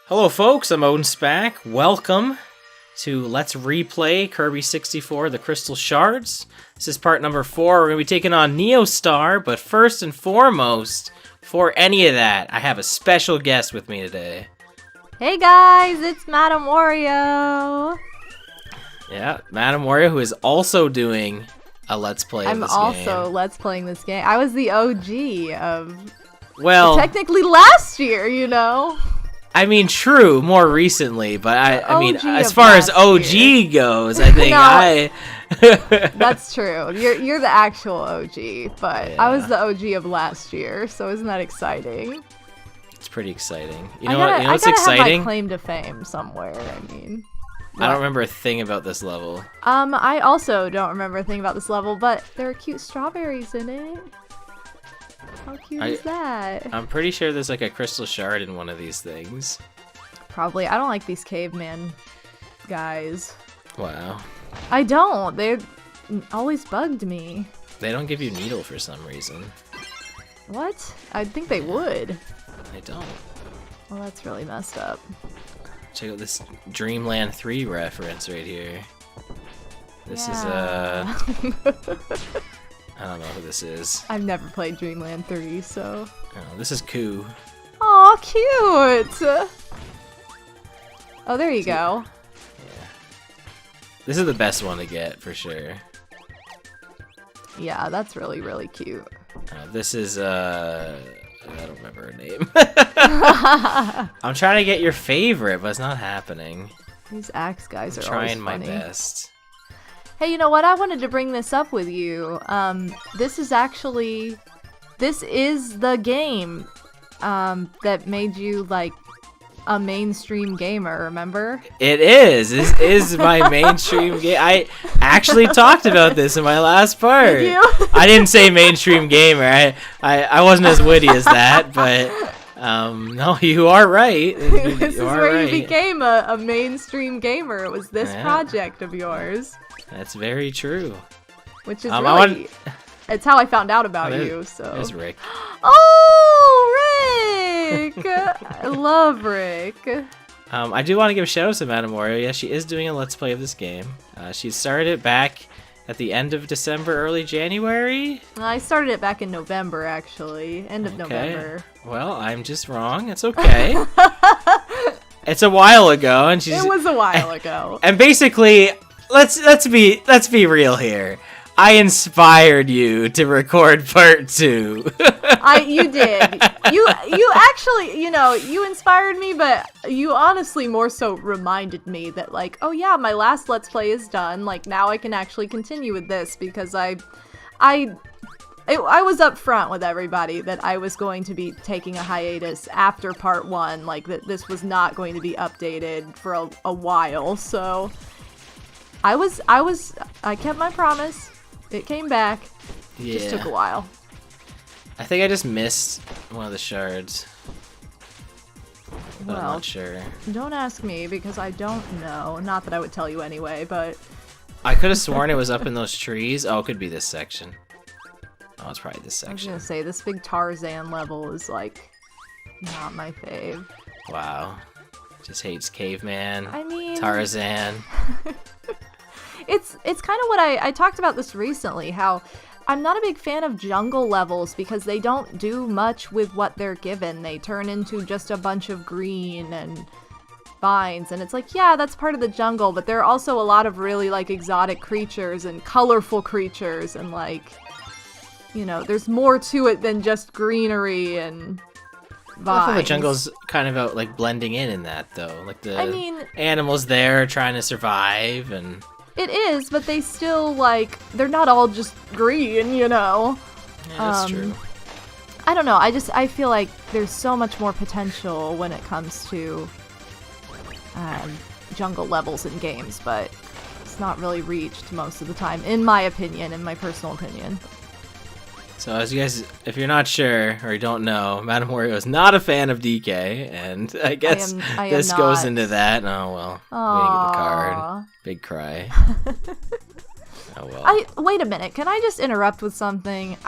Hello folks, I'm OdinSpack. Welcome to Let's Replay Kirby 64, the Crystal Shards. This is part number 4. We're going to be taking on Neostar, but first and foremost, before any of that, I have a special guest with me today. Hey guys, it's MadameWario. Yeah, MadameWario, who is also doing a Let's Play of this game. I'm also Let's Playing this game. I was the OG of... Well... technically last year, you know? I mean, true, more recently, but I mean, as of far as last OG year. goes, I think That's true. You're the actual OG, but Yeah. I was the OG of last year, so isn't that exciting? It's pretty exciting. You I know gotta, what? You know what's I gotta exciting? have my claim to fame somewhere, I mean. I don't remember a thing about this level. I also don't remember a thing about this level, but there are cute strawberries in it. How cute is that? I'm pretty sure there's like a crystal shard in one of these things. Probably. I don't like these caveman guys. Wow. I don't. They always bugged me. They don't give you needle for some reason. What? I think they would. They don't. Well, that's really messed up. Check out this Dreamland 3 reference right here. This is I don't know who this is. I've never played Dreamland 3, so... Oh, this is Koo. Aw, cute! Oh, there you go. Yeah. This is the best one to get, for sure. Yeah, that's really, really cute. This is, I don't remember her name. I'm trying to get your favorite, but it's not happening. These axe guys I'm are trying always my funny. best. Hey, you know what? I wanted to bring this up with you. This is the game that made you, like, a mainstream gamer, remember? It is. This is my mainstream game. I actually talked about this in my last part. Did you? I didn't say mainstream gamer. I wasn't as witty as that, but no, you are right. This is where right. you became a mainstream gamer. It was this project of yours. That's very true. Which is really... It's how I found out about you, so... There's Rick. Oh, Rick! I love Rick. I do want to give a shout out to MadameWario. Yes, she is doing a Let's Play of this game. She started it back at the end of December, early January. I started it back in November, actually. End of November. Well, I'm just wrong. It's okay. It's a while ago, and she's... It was a while ago. And basically, let's be real here. I inspired you to record part 2. You did. You actually, you inspired me, but you honestly more so reminded me that, like, oh yeah, my last Let's Play is done. Like, now I can actually continue with this because I was up front with everybody that I was going to be taking a hiatus after part 1, like that this was not going to be updated for a while. So I kept my promise. It came back. Yeah. Just took a while. I think I just missed one of the shards. But Well, I'm not sure. Don't ask me because I don't know. Not that I would tell you anyway, but... I could have sworn it was up in those trees. Oh, it could be this section. Oh, it's probably this I was section. gonna say, this big Tarzan level is, like, not my fave. Wow. Just hates caveman. I mean... Tarzan. It's kind of what I talked about this recently, how I'm not a big fan of jungle levels because they don't do much with what they're given. They turn into just a bunch of green and vines, and it's like, yeah, that's part of the jungle, but there are also a lot of really, like, exotic creatures and colorful creatures, and, like, there's more to it than just greenery and vines. The jungle's kind of out, like, blending in that, though. Like, the animals there trying to survive, and... It is, but they still, like, they're not all just green, Yeah, that's true. I don't know, I feel like there's so much more potential when it comes to jungle levels in games, but it's not really reached most of the time, in my opinion, in my personal opinion. So as you guys, if you're not sure or you don't know, MadameWario is not a fan of DK, and I guess this goes into that. Oh well, we didn't get the card. Big cry. Oh well. Wait a minute, can I just interrupt with something?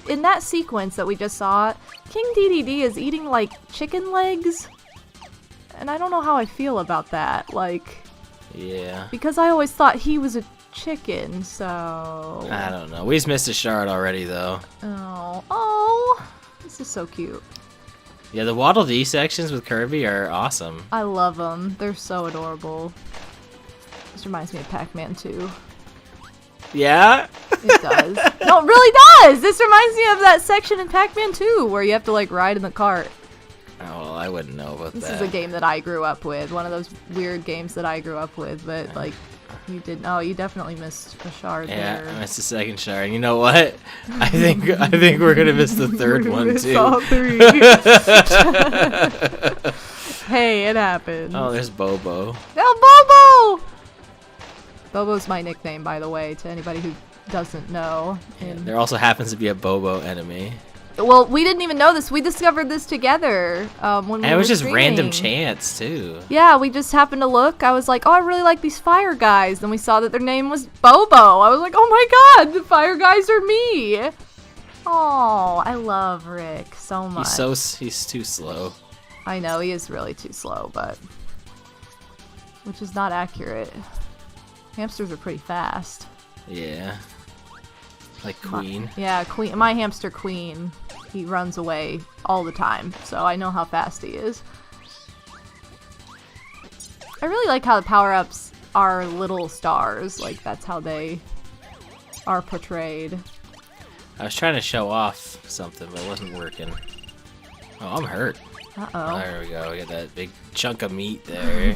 In that sequence that we just saw, King DDD is eating, like, chicken legs? And I don't know how I feel about that. Like, Yeah. because I always thought he was a chicken, so... I don't know. We just missed a shard already, though. Oh, this is so cute. Yeah, the Waddle Dee sections with Kirby are awesome. I love them. They're so adorable. This reminds me of Pac-Man 2. Yeah? It does. No, it really does! This reminds me of that section in Pac-Man 2 where you have to, like, ride in the cart. Oh, well, I wouldn't know about This that. is a game that I grew up with. One of those weird games that I grew up with, but, like, you didn't. Oh, you definitely missed a shard there. I missed the second shard. You know what? I think we're gonna miss the third one Miss too. all three. Hey, it happened. Oh, there's Bobo. Oh, Bobo! Bobo's my nickname, by the way, to anybody who doesn't know. And there also happens to be a Bobo enemy. Well, we didn't even know this. We discovered this together when we And were it was just streaming. random chance too. Yeah, we just happened to look. I was like, oh, I really like these fire guys. Then we saw that their name was Bobo. I was like, oh my god, the fire guys are me. Oh, I love Rick so much. He's too slow. I know, he is really too slow, but... which is not accurate. Hamsters are pretty fast. Yeah. Like Queen. Yeah, Queen. My hamster Queen, he runs away all the time, so I know how fast he is. I really like how the power-ups are little stars. Like, that's how they are portrayed. I was trying to show off something, but it wasn't working. Oh, I'm hurt. Uh-oh. There we go. We got that big chunk of meat there.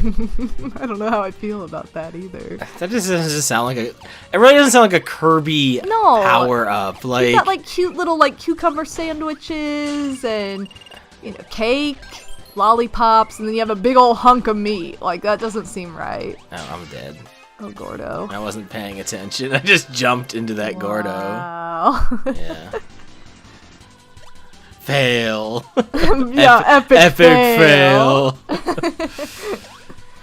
I don't know how I feel about that either. That just doesn't sound like a... It really doesn't sound like a Kirby No. power-up. Like, You've got, like, cute little, like, cucumber sandwiches and, you know, cake, lollipops, and then you have a big old hunk of meat. Like, that doesn't seem right. oh, I'm dead. Oh, Gordo. I wasn't paying attention. I just jumped into that Gordo. Wow. Yeah. Fail. Yeah, epic fail.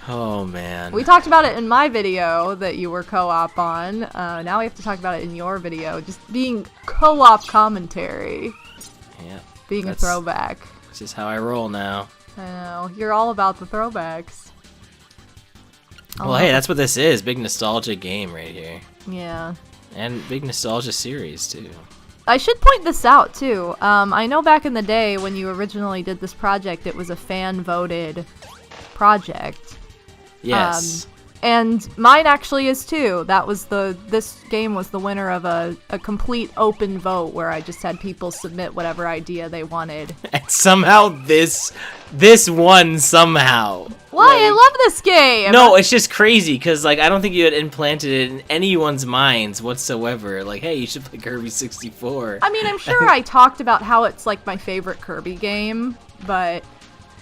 Oh, man. We talked about it in my video that you were co-op on. Now we have to talk about it in your video. Just being co-op commentary. Yeah. Being a throwback. This is how I roll now. I know. You're all about the throwbacks. Well, hey, that's what this is. Big nostalgia game right here. Yeah. And big nostalgia series, too. I should point this out, too. I know back in the day when you originally did this project, it was a fan-voted project. Yes. And mine actually is, too. This game was the winner of a complete open vote where I just had people submit whatever idea they wanted. And somehow this won somehow. Why? I love this game! No, it's just crazy, because, like, I don't think you had implanted it in anyone's minds whatsoever. Like, hey, you should play Kirby 64. I mean, I'm sure I talked about how it's, like, my favorite Kirby game, but...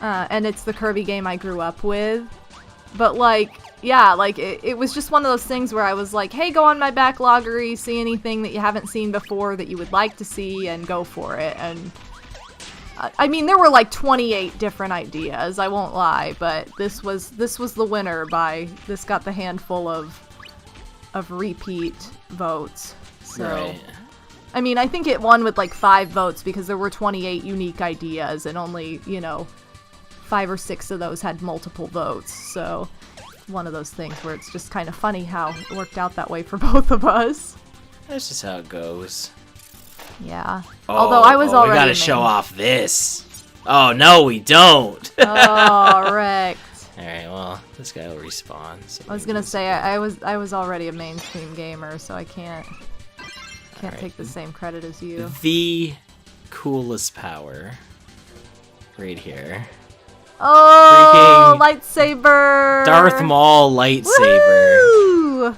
and it's the Kirby game I grew up with. But, like, yeah, like, it was just one of those things where I was like, hey, go on my backloggery, see anything that you haven't seen before that you would like to see, and go for it. And, I mean, there were, like, 28 different ideas, I won't lie, but this was the winner by... This got the handful of repeat votes, so... Right. I mean, I think it won with, like, 5 votes because there were 28 unique ideas, and only, you know... 5 or 6 of those had multiple votes, so one of those things where it's just kind of funny how it worked out that way for both of us. That's just how it goes. Yeah. Oh, Although I was already we gotta show off this. Oh, no, we don't. Oh, wrecked. Alright, well, this guy will respawn. So I was gonna say, I was already a mainstream gamer, so I can't Alright. take the same credit as you. The coolest power. Right here. Oh, Freaking lightsaber! Darth Maul lightsaber. Woo!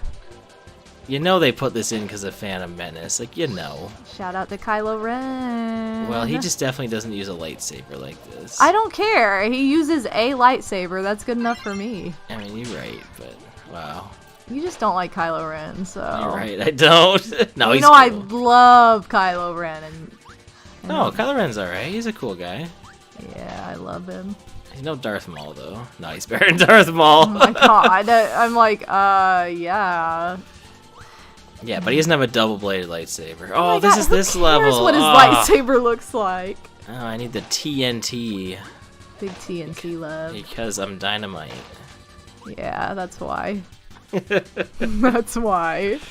You know they put this in because of Phantom Menace. Like, you know. Shout out to Kylo Ren. Well, he just definitely doesn't use a lightsaber like this. I don't care. He uses a lightsaber. That's good enough for me. I mean, you're right, but wow. You just don't like Kylo Ren, so... You're right, I don't. No, you he's know I cool. love Kylo Ren, and No, Kylo Ren's alright. He's a cool guy. yeah, I love him. He's no Darth Maul, though. No, he's better than Darth Maul. Oh my god, I'm like, yeah. Yeah, but he doesn't have a double-bladed lightsaber. Oh Oh, my this God, is who this cares level. what his Ah. lightsaber looks like. Oh, I need the TNT. Big TNT love. Because I'm dynamite. Yeah, that's why. That's why.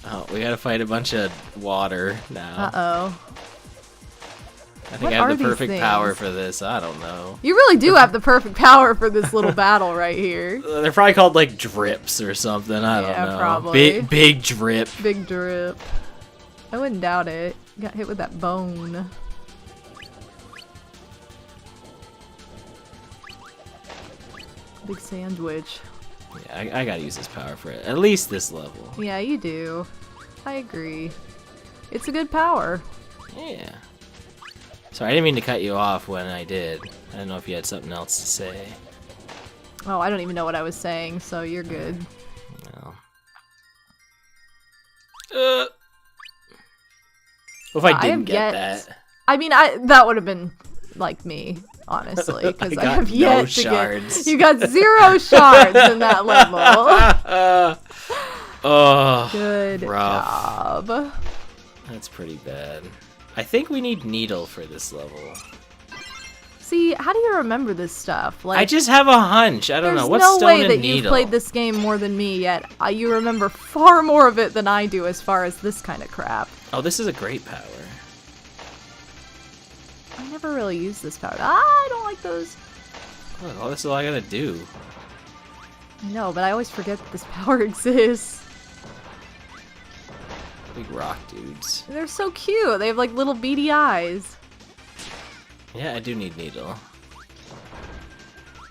Oh, we gotta fight a bunch of water now. Uh-oh. I think I have the perfect power for this. I don't know. You really do have the perfect power for this little battle right here. They're probably called like drips or something. I don't know. Yeah, probably. Big drip. Big drip. I wouldn't doubt it. Got hit with that bone. Big sandwich. Yeah, I gotta use this power for it. At least this level. Yeah, you do. I agree. It's a good power. Yeah. Sorry, I didn't mean to cut you off when I did. I don't know if you had something else to say. Oh, I don't even know what I was saying, so you're good. No. What if I didn't get that? I mean, that would have been like me, honestly, because I have yet to get. You got 0 shards in that level. Oh, good rough. job. That's pretty bad. I think we need Needle for this level. See, how do you remember this stuff? Like, I just have a hunch. I don't know. What's There's no Stone way and that Needle? you've played this game more than me yet. You remember far more of it than I do as far as this kind of crap. Oh, this is a great power. I never really used this power. I don't like those. Oh, this is all I gotta do. I know, but I always forget that this power exists. Big rock dudes. They're so cute. They have like little beady eyes. Yeah, I do need Needle.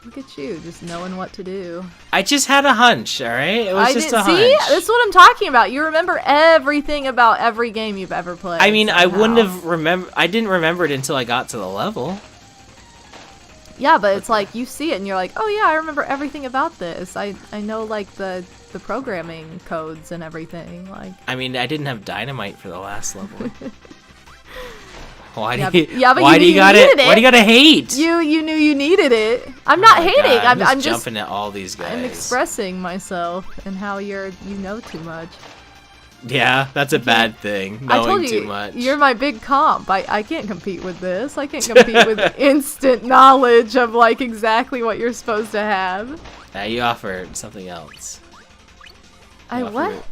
Look at you, just knowing what to do. I just had a hunch, alright? It was just a hunch. See? That's what I'm talking about. You remember everything about every game you've ever played. I mean, somehow. I wouldn't have I didn't remember it until I got to the level. Yeah, but it's like, you see it and you're like, oh yeah, I remember everything about this. I know like the programming codes and everything. Like, I mean, I didn't have dynamite for the last level. Why yeah, do you? but why do you gotta? Why do you gotta hate? You knew you needed it. I'm not hating. God, I'm just jumping at all these guys. I'm expressing myself and how you know too much. Yeah, that's a bad thing. Knowing I told you, too much. You're my big comp. I can't compete with this. I can't compete with instant knowledge of like exactly what you're supposed to have. Yeah, you offered something else. What?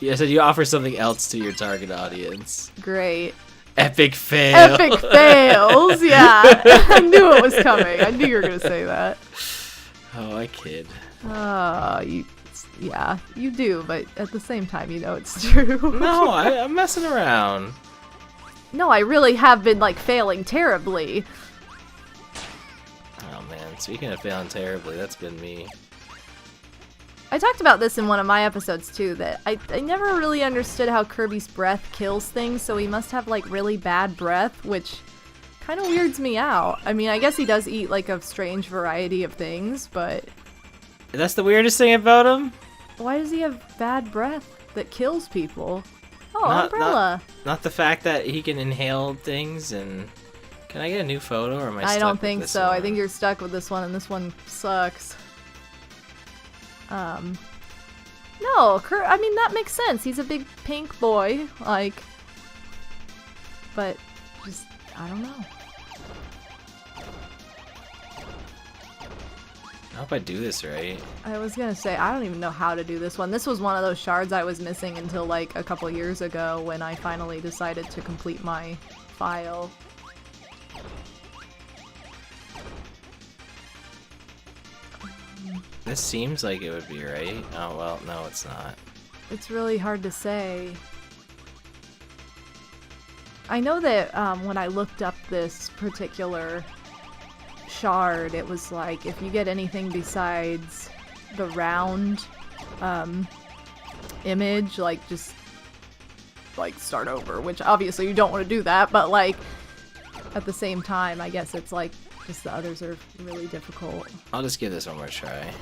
I said you offer something else to your target audience. Great. Epic fail. Epic fails. Yeah, I knew it was coming. I knew you were gonna say that. Oh, I kid. Yeah, you do, but at the same time, you know it's true. No, I'm messing around. No, I really have been like failing terribly. Oh man, speaking of failing terribly, that's been me. I talked about this in one of my episodes too, that I never really understood how Kirby's breath kills things, so he must have like really bad breath, which kind of weirds me out. I mean, I guess he does eat like a strange variety of things, but... That's the weirdest thing about him? Why does he have bad breath that kills people? Oh, umbrella! Not the fact that he can inhale things and... Can I get a new photo, or am I stuck I don't with think this so. one? I think you're stuck with this one, and this one sucks. No, I mean, that makes sense. He's a big pink boy, like, but just, I don't know. I hope I do this right. I was gonna say, I don't even know how to do this one. This was one of those shards I was missing until like a couple years ago when I finally decided to complete my file. This seems like it would be right. Oh, well, no, it's not. It's really hard to say. I know that when I looked up this particular shard, it was like, if you get anything besides the round image, like, just, like, start over, which obviously you don't want to do that, but, like, at the same time, I guess it's like, just the others are really difficult. I'll just give this one more try.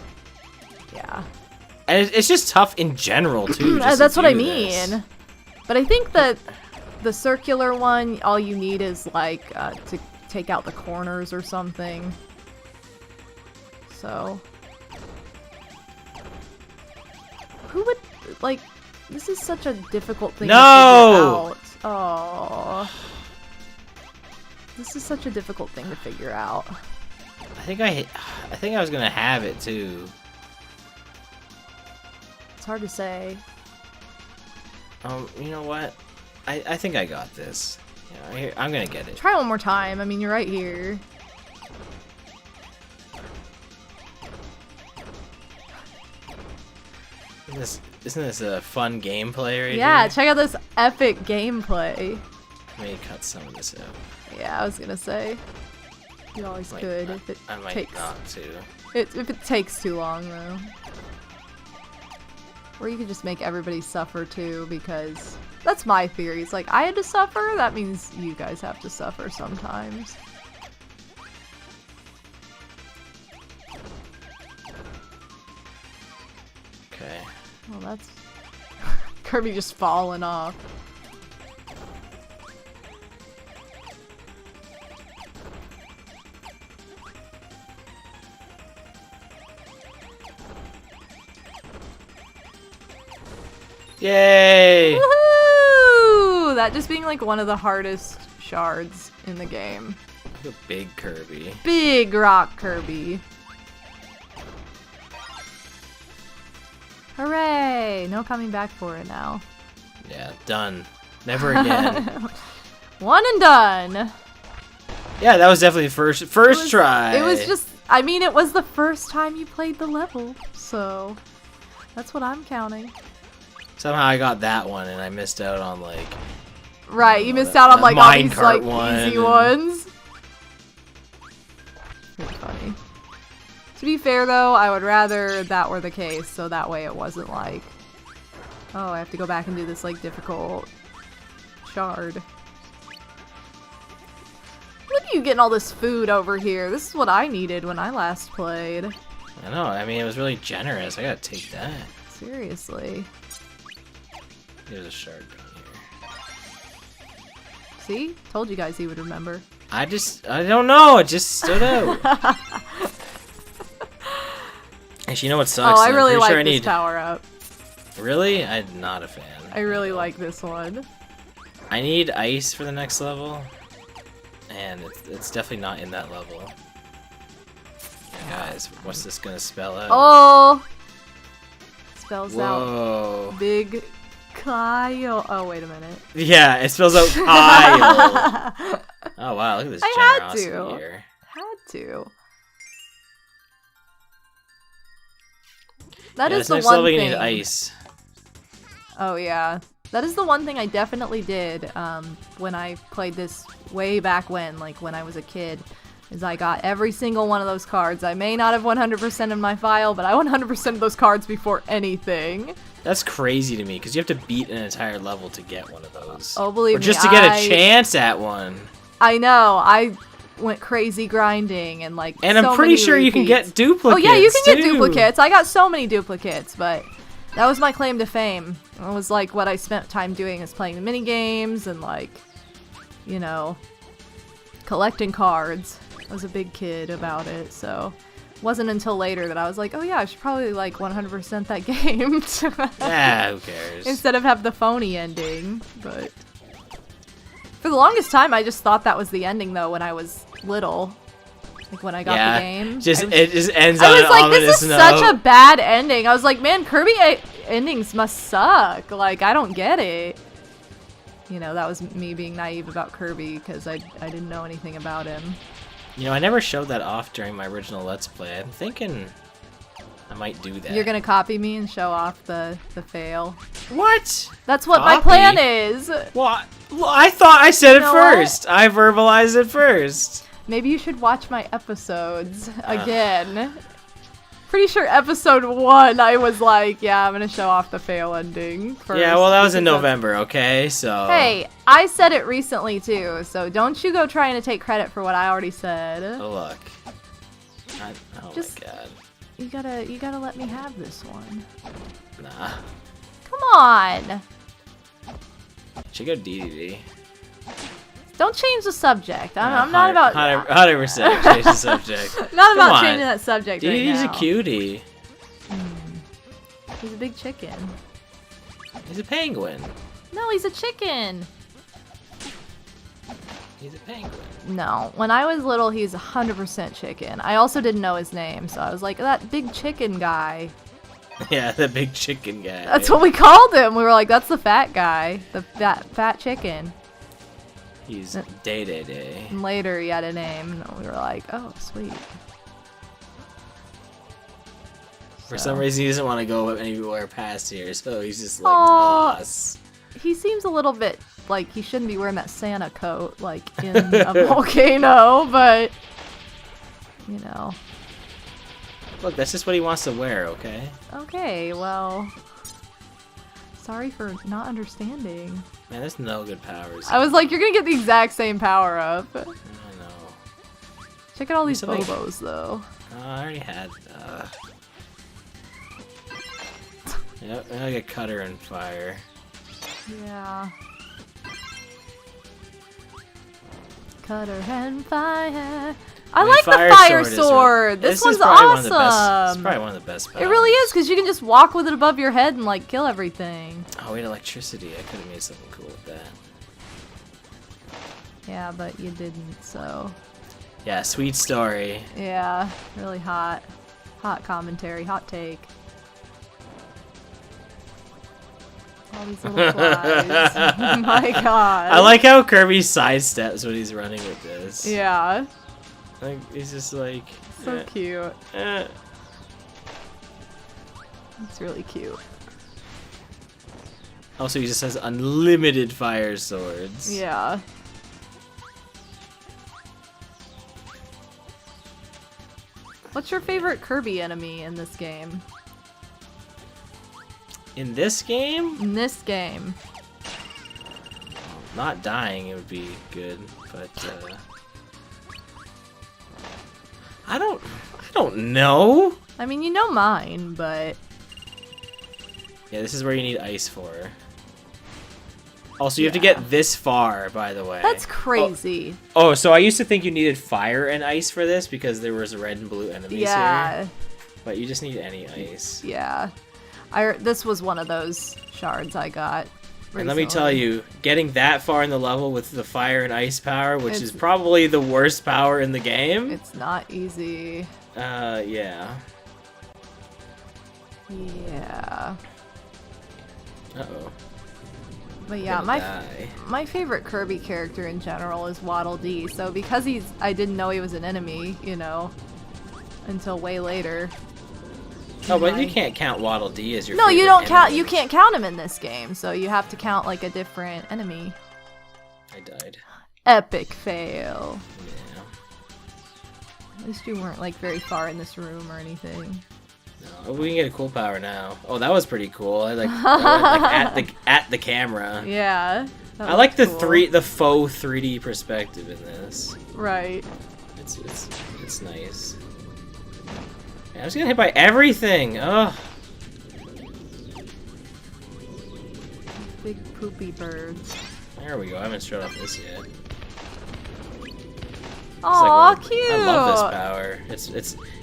Yeah. And it's just tough in general, too. That's what I mean. But I think that the circular one, all you need is, like, to take out the corners or something. So... Who would, like, this is such a difficult thing to figure out. Oh. This is such a difficult thing to figure out. I think I was gonna have it too. It's hard to say. You know what? I think I got this. Yeah, I'm gonna get it. Try one more time. I mean, you're right here. Isn't this a fun gameplay right Yeah, here? check out this epic gameplay. I may cut some of this out. Yeah, I was gonna say. You always could if it I might takes. not too. If it takes too long, though. Or you could just make everybody suffer too, because that's my theory. It's like, I had to suffer, that means you guys have to suffer sometimes. Okay. Well, that's... Kirby just falling off. Yay! Woohoo! That just being like one of the hardest shards in the game. Look at big Kirby. Big rock Kirby. Hooray! No coming back for it now. Yeah, done. Never again. One and done. Yeah, that was definitely first try. It was just, I mean, it was the first time you played the level, so that's what I'm counting. Somehow I got that one and I missed out on like... Right, you missed out on like all these like easy and... ones. Pretty funny. To be fair though, I would rather that were the case, so that way it wasn't like, oh, I have to go back and do this like difficult shard. Look at you getting all this food over here. This is what I needed when I last played. I know, I mean it was really generous. I gotta take that. Seriously. There's a shard down here. See? Told you guys he would remember. I don't know, it just stood out. Actually, you know what sucks? Oh, I really like sure this power up. Really? I'm not a fan. I really like this one. I need ice for the next level. And it's definitely not in that level. Guys, what's this gonna spell out? Oh! Spells Whoa. out Big Kyle. Oh, wait a minute. Yeah, it spells out Kyle. Oh wow, look at this generosity here. Had to. That is the the next one level thing. you need ice. Oh yeah. That is the one thing I definitely did when I played this way back when, like when I was a kid, is I got every single one of those cards. I may not have 100% in my file, but I 100% of those cards before anything. That's crazy to me, because you have to beat an entire level to get one of those. Oh, believe me, or just to get a chance at one. I know. I went crazy grinding and like. And I'm pretty sure you can get duplicates. Oh yeah, you can get too. duplicates. I got so many duplicates, but that was my claim to fame. It was like what I spent time doing is playing the mini games and like, you know, collecting cards. I was a big kid about it, so it wasn't until later that I was like, oh yeah, I should probably like 100% that game. Yeah, who cares? Instead of have the phony ending, but for the longest time I just thought that was the ending though when I was little. Like when I got the game. It just ends on an like, ominous this is note. such a bad ending. I was like, man, Kirby endings must suck. Like, I don't get it. You know, that was me being naive about Kirby because I didn't know anything about him. You know, I never showed that off during my original Let's Play. I'm thinking I might do that. You're gonna copy me and show off the fail. What? That's what my plan is. Well, I thought I said it know first. I verbalized it first. Maybe you should watch my episodes again. Pretty sure episode 1 I was like, yeah, I'm gonna show off the fail ending first. Yeah, well that was in November, okay? So hey, I said it recently too, so don't you go trying to take credit for what I already said. Oh look. Oh Just, my god. You gotta let me have this one. Nah. Come on! Should go DDD. Don't change the subject. I'm not about 100% change the subject. Not about changing that subject right now. He's a cutie. He's a big chicken. He's a penguin. No, he's a chicken. He's a penguin. No. When I was little, he's 100% chicken. I also didn't know his name, so I was like, that big chicken guy. Yeah, the big chicken guy. That's what we called him. We were like, that's the fat guy. The fat chicken. He's Day. And later, he had a name, and we were like, oh, sweet. For some reason, he doesn't want to go anywhere past here, so he's just like, boss. He seems a little bit like he shouldn't be wearing that Santa coat, like, in a volcano, but, you know. Look, that's just what he wants to wear, okay? Okay, well, sorry for not understanding. Man, there's no good powers. I was like, you're gonna get the exact same power up. I know. Check out all these Bobos, though. Oh, I already had, Yep, I got Cutter and Fire. Yeah. Cutter and Fire. I like the fire sword. This one's awesome. It's probably one of the best powers. It really is, because you can just walk with it above your head and, like, kill everything. Oh, wait, electricity. I could have made something cool with that. Yeah, but you didn't, so... Yeah, sweet story. Yeah, really hot. Hot commentary, hot take. All these little flies. Oh my god. I like how Kirby sidesteps when he's running with this. Yeah. Like, he's just like... So cute. It's really cute. Also, he just has unlimited fire swords. Yeah. What's your favorite Kirby enemy in this game? In this game? In this game. Not dying, it would be good, but I don't know. I mean, you know mine, but yeah, this is where you need ice for. Also, you have to get this far, by the way. That's crazy. Oh, so I used to think you needed fire and ice for this because there was red and blue enemies here. But you just need any ice. Yeah. This was one of those shards I got recently. And let me tell you, getting that far in the level with the fire and ice power, which is probably the worst power in the game. It's not easy. Yeah. Yeah. Uh-oh. But yeah, my favorite Kirby character in general is Waddle Dee. So because I didn't know he was an enemy, you know, until way later. Oh, but you can't count Waddle Dee as your No, you don't count. enemy. You can't count him in this game, so you have to count like a different enemy. I died. Epic fail. Yeah. At least you weren't like very far in this room or anything. No, we can get a cool power now. Oh, that was pretty cool. I like at the camera. Yeah. I like the cool. the faux 3D perspective in this. Right. It's nice. I was getting hit by everything! Ugh! Big poopy birds. There we go, I haven't showed off this yet. Aw, like cute! I love this power.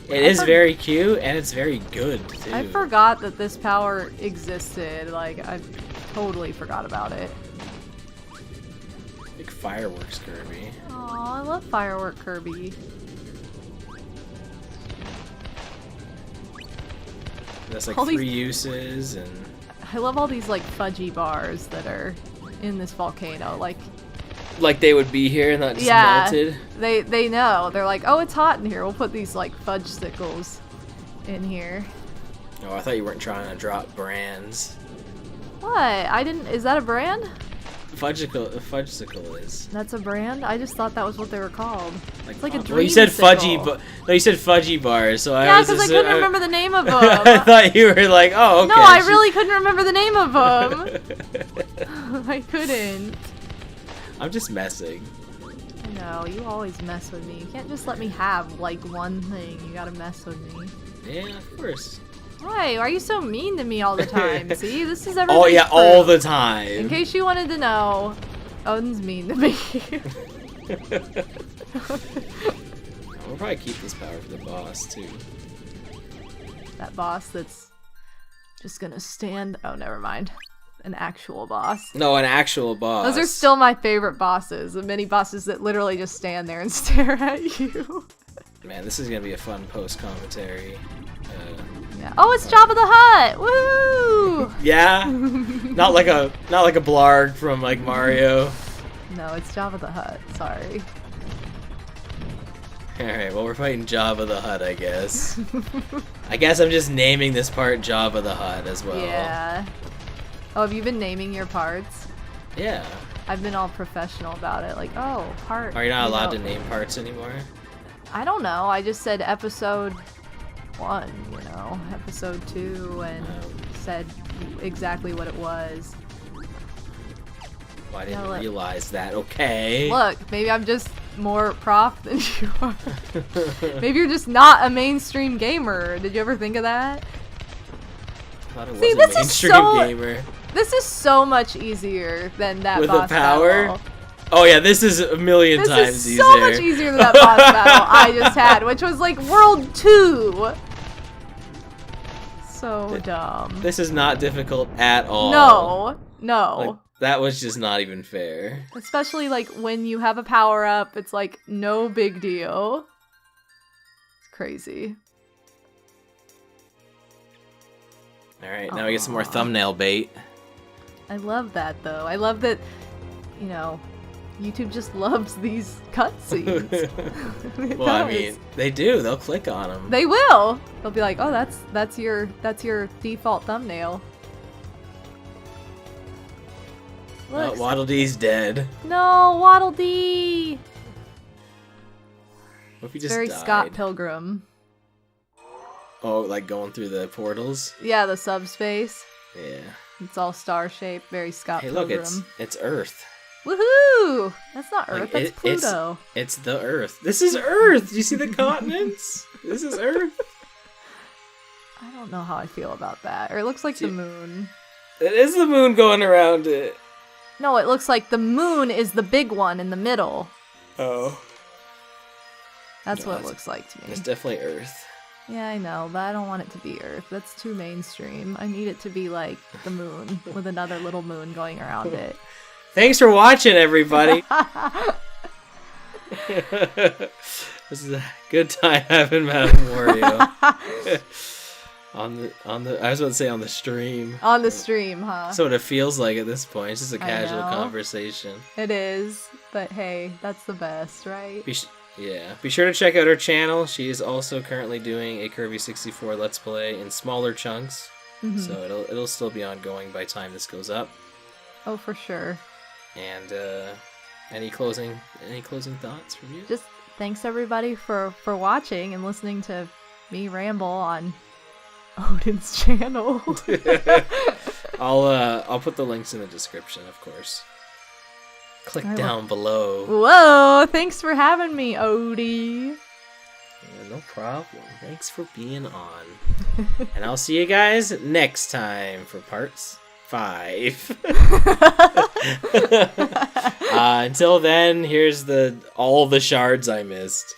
It is very cute, and it's very good, too. I forgot that this power existed. Like, I totally forgot about it. Big fireworks Kirby. Aw, I love Firework Kirby. That's like all 3 uses, and... I love all these, like, fudgy bars that are in this volcano. Like they would be here and not just melted? They know. They're like, oh, it's hot in here. We'll put these, like, fudge sickles in here. Oh, I thought you weren't trying to drop brands. What? I didn't... Is that a brand? Fudgesicle is. That's a brand? I just thought that was what they were called. It's like a dream well, you said sickle. no, you said fudgy bars, so yeah, because I couldn't remember the name of them. I thought you were like, oh, okay. No, I really couldn't remember the name of them. I couldn't. I'm just messing. I know, you always mess with me. You can't just let me have, like, one thing. You gotta mess with me. Yeah, of course. Why? Why are you so mean to me all the time? See, this is everything. Oh, yeah, all the time. In case you wanted to know, Odin's mean to me. We'll probably keep this power for the boss, too. That boss that's just gonna stand... Oh, never mind. an actual boss. No, an actual boss. Those are still my favorite bosses. The mini bosses that literally just stand there and stare at you. Man, this is gonna be a fun post-commentary. Yeah. Oh, it's Jabba the Hutt! Woo! Yeah? not like a blarg from like Mario. No, it's Jabba the Hutt. Sorry. Alright, well we're fighting Jabba the Hutt, I guess. I guess I'm just naming this part Jabba the Hutt as well. Yeah. Oh, have you been naming your parts? Yeah. I've been all professional about it. Like, oh, part. Are you not allowed to name parts anymore? I don't know. I just said episode 1, episode 2, and said exactly what it was. Well, I didn't realize that. Okay. Look, maybe I'm just more prof than you are. Maybe you're just not a mainstream gamer. Did you ever think of that? I thought it was See, a this mainstream is so gamer. This is so much easier than that With boss the power? battle. Oh yeah, this is a million times This is easier. so much easier than that boss battle I just had, which was like World 2. So dumb. This is not difficult at all. No. Like, that was just not even fair. Especially like when you have a power up, it's like no big deal. It's crazy. Alright, now we get some more thumbnail bait. I love that though. I love that, YouTube just loves these cutscenes. Well, I mean, they do. They'll click on them. They will. They'll be like, "Oh, that's your default thumbnail." Look, Oh, Waddle Dee's dead. no, Waddle Dee. What if he just Very died? Scott Pilgrim. Oh, like going through the portals? Yeah, the subspace. Yeah. It's all star shaped. Very Scott Hey, look, Pilgrim. it's Earth. Woohoo! That's not Earth. Like, That's Pluto. It's the Earth. This is Earth. Do you see the continents? This is Earth. I don't know how I feel about that. Or it looks like the moon. It is the moon going around it. No, it looks like the moon is the big one in the middle. Oh. That's No, what it looks like to me. It's definitely Earth. Yeah, I know, but I don't want it to be Earth. That's too mainstream. I need it to be like the moon with another little moon going around it. Thanks for watching, everybody. This is a good time having MadameWario. on the I was about to say on the stream. On the stream, huh? That's what it feels like at this point. It's just a casual know. conversation. It is, but hey, that's the best, right? Be sure to check out her channel. She is also currently doing a Kirby 64 Let's Play in smaller chunks. Mhm. So it'll still be ongoing by the time this goes up. Oh, for sure. And any closing thoughts from you? Just thanks everybody for watching and listening to me ramble on Odin's channel. I'll put the links in the description, of course. Click down below. Whoa, thanks for having me, Odie. Yeah, no problem. Thanks for being on. And I'll see you guys next time for parts 5. Until then, here's all the shards I missed.